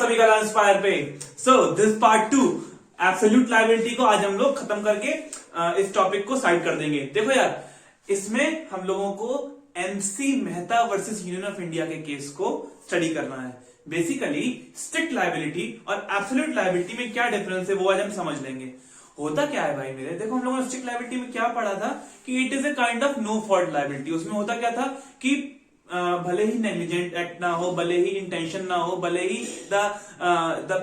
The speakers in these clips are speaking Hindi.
सभी का इंस्पायर पे। So this part 2 absolute liability को आज हम लोग खत्म करके इस टॉपिक को साइड कर देंगे। देखो यार, इसमें हम लोगों को MC Mehta versus Union of India के केस को स्टडी करना है। बेसिकली स्ट्रिक्ट लायबिलिटी और एब्सोल्यूट लायबिलिटी में क्या डिफरेंस है वो आज हम समझ लेंगे। होता क्या है भाई मेरे, देखो हम लोगों ने स्ट्रिक्ट लायबिलिटी में क्या पढ़ा था कि it is a kind of no fault liability. उसमें होता क्या था कि भले ही नेग्लिजेंट एक्ट ना हो, भले ही इंटेंशन ना हो, भले ही the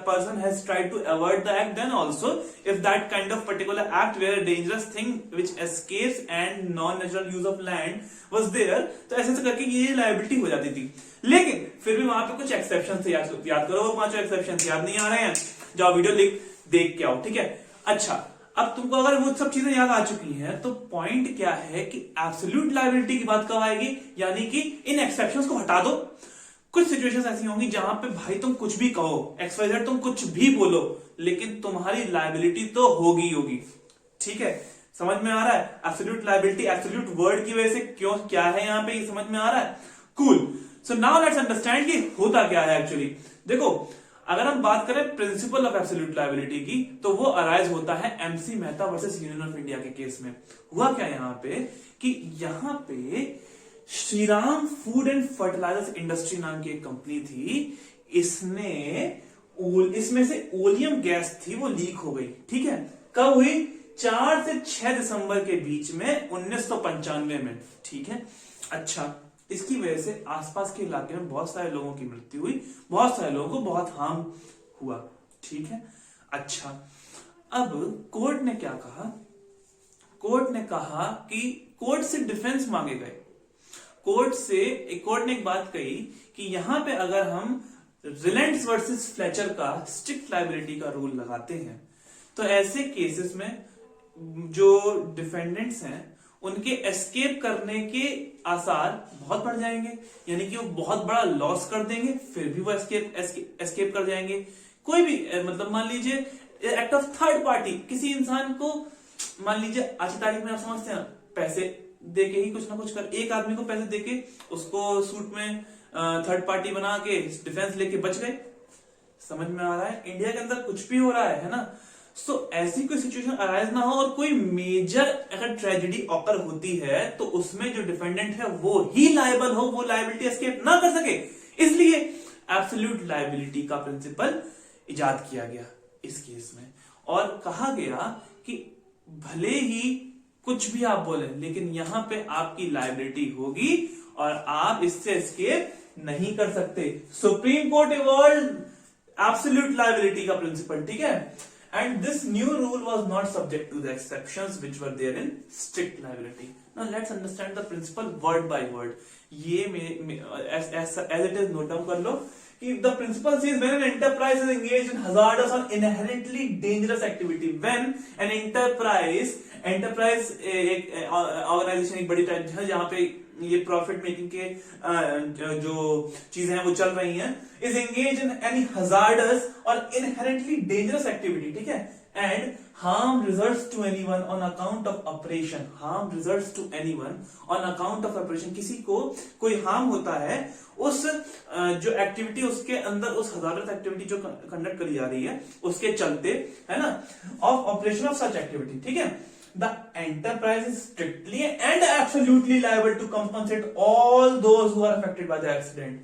person has tried to avoid the act, then also if that kind of particular act where a dangerous thing which escapes and non natural use of land was there, तो ऐसे करके ये लायबिलिटी हो जाती थी। लेकिन फिर भी वहां पे कुछ एक्सेप्शन थे, याद करो वो पांचों एक्सेप्शन याद नहीं आ रहे हैं, जाओ वीडियो देख के आओ, ठीक है। अच्छा, अब तुमको अगर वो सब चीजें याद आ चुकी हैं तो पॉइंट क्या है कि एब्सोल्यूट लायबिलिटी की बात कब आएगी, यानी कि इन एक्सेप्शंस को हटा दो। कुछ सिचुएशंस ऐसी होंगी जहां पे भाई तुम कुछ भी कहो, XYZ तुम कुछ भी बोलो, लेकिन तुम्हारी लायबिलिटी तो होगी। ठीक है, समझ में आ रहा है? एब्सोल्यूट लायबिलिटी एब्सोल्यूट वर्ड की वजह से क्यों क्या है यहां पे, ये समझ में आ रहा है? Cool. So now let's understand कि होता क्या है एक्चुअली। देखो, अगर हम बात करें प्रिंसिपल ऑफ एब्सोल्यूट लायबिलिटी की, तो वो अराइज होता है MC Mehta versus Union of India के केस में। हुआ क्या यहां पे कि यहां पे Shriram food and fertilisers industry नाम की एक कंपनी थी, इसमें से ओलियम गैस थी वो लीक हो गई। ठीक है, कब हुई? 4 से 6 दिसंबर के बीच में 1995 में। ठीक है, अच्छा, इसकी वजह से आसपास के इलाके में बहुत सारे लोगों की मृत्यु हुई, बहुत सारे लोगों को बहुत हार्म हुआ। ठीक है, अच्छा, अब कोर्ट ने क्या कहा? कोर्ट ने कहा कि कोर्ट से डिफेंस मांगे गए। कोर्ट ने एक बात कही कि यहां पे अगर हम रिलायंस वर्सेस फ्लेचर का स्ट्रिक्ट लायबिलिटी का रूल लगाते हैं तो ऐसे केसेस में जो डिफेंडेंट्स हैं उनके एस्केप करने के आसार बहुत बढ़ जाएंगे, यानी कि वो बहुत बड़ा लॉस कर देंगे, फिर भी वो एस्केप कर जाएंगे। कोई भी मतलब मान लीजिए एक्ट ऑफ थर्ड पार्टी, किसी इंसान को मान लीजिए आज की तारीख में आप समझते हैं पैसे देके ही कुछ ना कुछ कर, एक आदमी को पैसे देके उसको सूट में थर्ड पार्टी बना के डिफेंस लेके बच गए। समझ में आ रहा है? इंडिया के अंदर कुछ भी हो रहा है ना। सो ऐसी कोई सिचुएशन अराइज ना हो और कोई मेजर अगर ट्रेजेडी ऑकर होती है तो उसमें जो डिफेंडेंट है वो ही लायबल हो, वो लायबिलिटी एस्केप ना कर सके, इसलिए एब्सोल्यूट लायबिलिटी का प्रिंसिपल इजाद किया गया इस केस में। और कहा गया कि भले ही कुछ भी आप बोले, लेकिन यहां पे आपकी लायबिलिटी होगी और आप इससे एस्केप नहीं कर सकते। Supreme court evolve absolute liability का प्रिंसिपल। ठीक है, and this new rule was not subject to the exceptions which were there in strict liability. Now let's understand the principle word by word. ये as it is note down कर लो कि the principle says when an enterprise is engaged in hazardous or inherently dangerous activity, when an enterprise एक ऑर्गेनाइजेशन एक बड़ी टाइप है जहां पे ये प्रॉफिट मेकिंग के जो चीजें हैं वो चल रही हैं, is engage in any hazardous और इनहेरेंटली डेंजरस एक्टिविटी। ठीक है, and harm results to anyone on account of operation. Harm results to anyone on account of operation, किसी को कोई हार्म होता है उस जो एक्टिविटी उसके अंदर, उस हजारत एक्टिविटी जो कंडक्ट करी जा रही है उसके चलते, है ना, of operation of such activity. ठीक है, the enterprise is strictly and absolutely liable to compensate all those who are affected by the accident.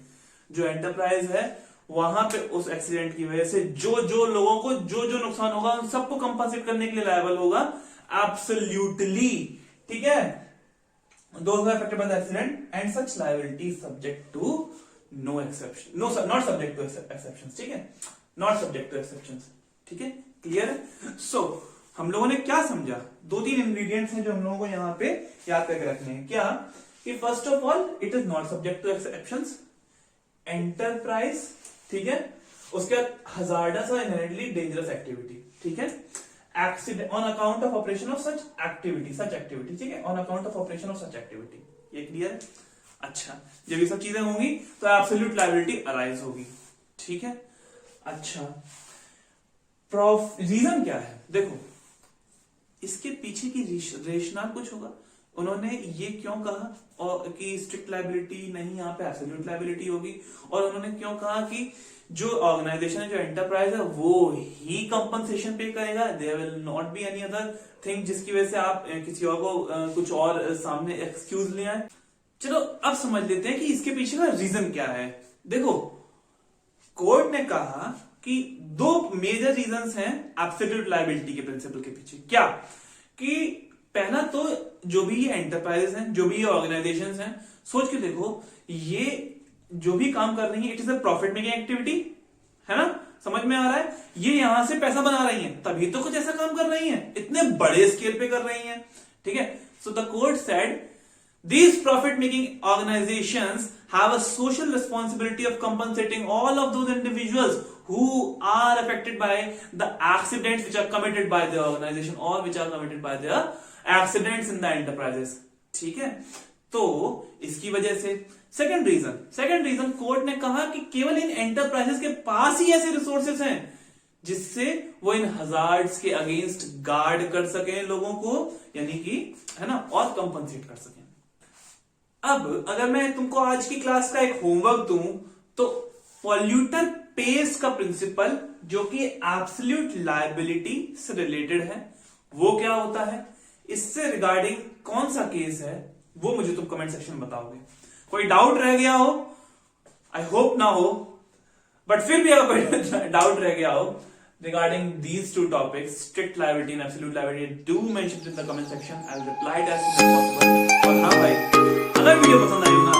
जो एंटरप्राइज है वहां पे उस एक्सीडेंट की वजह से जो लोगों को जो नुकसान होगा उन सबको कंपनसेट करने के लिए लायबल होगा एब्सोल्युटली। ठीक है, those who are affected by the accident and such liability is subject to no exception, not subject to exceptions. ठीक है, not subject to exceptions. ठीक है, क्लियर? सो हम लोगों ने क्या समझा? 2-3 इंग्रेडिएंट्स हैं जो हम लोगों को यहां पे याद करके रखने हैं। क्या? कि first of all it is not subject to exceptions, enterprise, ठीक है, उसके बाद हजार्डस और इनहेरेंटली डेंजरस एक्टिविटी। ठीक है, accident on account of operation of such activity. ठीक है, on account of operation of such activity. ये क्लियर है? अच्छा, जब ये सब चीजें होंगी तो एब्सोल्यूट लायबिलिटी अराइज होगी। ठीक है, अच्छा, रीजन क्या है? देखो, इसके पीछे की रेशनल कुछ होगा। उन्होंने ये क्यों कहा और कि स्ट्रिक्ट लायबिलिटी नहीं, यहाँ पे एब्सोल्यूट लायबिलिटी होगी, और उन्होंने क्यों कहा कि जो ऑर्गेनाइजेशन है, जो एंटरप्राइज है, वो ही कंपनसेशन पे करेगा। There will not be any other thing जिसकी वजह से आप किसी और को कुछ और सामने एक्सक्यूज ले आए। चलो अब समझ लेते हैं कि इसके पीछे का रीजन क्या है। देखो, कोर्ट ने कहा कि दो मेजर रीजंस हैं एब्सोल्यूट लायबिलिटी के प्रिंसिपल के पीछे। क्या कि पहला तो जो भी ये एंटरप्राइजेस हैं, जो भी ये ऑर्गेनाइजेशंस हैं, सोच के देखो, ये जो भी काम कर रही है it is a profit making activity, है ना? समझ में आ रहा है? ये यहां से पैसा बना रही हैं, तभी तो कुछ ऐसा काम कर रही हैं, इतने बड़े स्केल पे कर रही हैं। ठीक है, so the court said these profit making organizations have a social responsibility of compensating all of those individuals who are affected by the accidents which are committed by the organization or which are committed by the accidents in the enterprises। ठीक है, तो इसकी वजह से सेकंड रीजन कोर्ट ने कहा कि केवल इन एंटरप्राइजेस के पास ही ऐसे रिसोर्सेस हैं जिससे वो इन हजार्ड्स के अगेंस्ट गार्ड कर सके लोगों को, यानी कि, है ना, और कंपनसेट कर सके। अब अगर मैं तुमको आज की क्लास का एक होमवर्क दूं तो पॉल्यूटर पेस का प्रिंसिपल, जो कि एब्सोल्यूट लायबिलिटी से रिलेटेड है, वो क्या होता है, इससे रिगार्डिंग कौन सा केस है, वो मुझे तुम कमेंट सेक्शन में बताओगे। कोई डाउट रह गया हो, आई होप ना हो, बट फिर भी अगर कोई डाउट रह गया हो regarding these two topics, strict liability and absolute liability, do mention it in the comment section. I'll reply it as soon as possible। और हाँ भाई, अगर वीडियो पसंद आई हो ना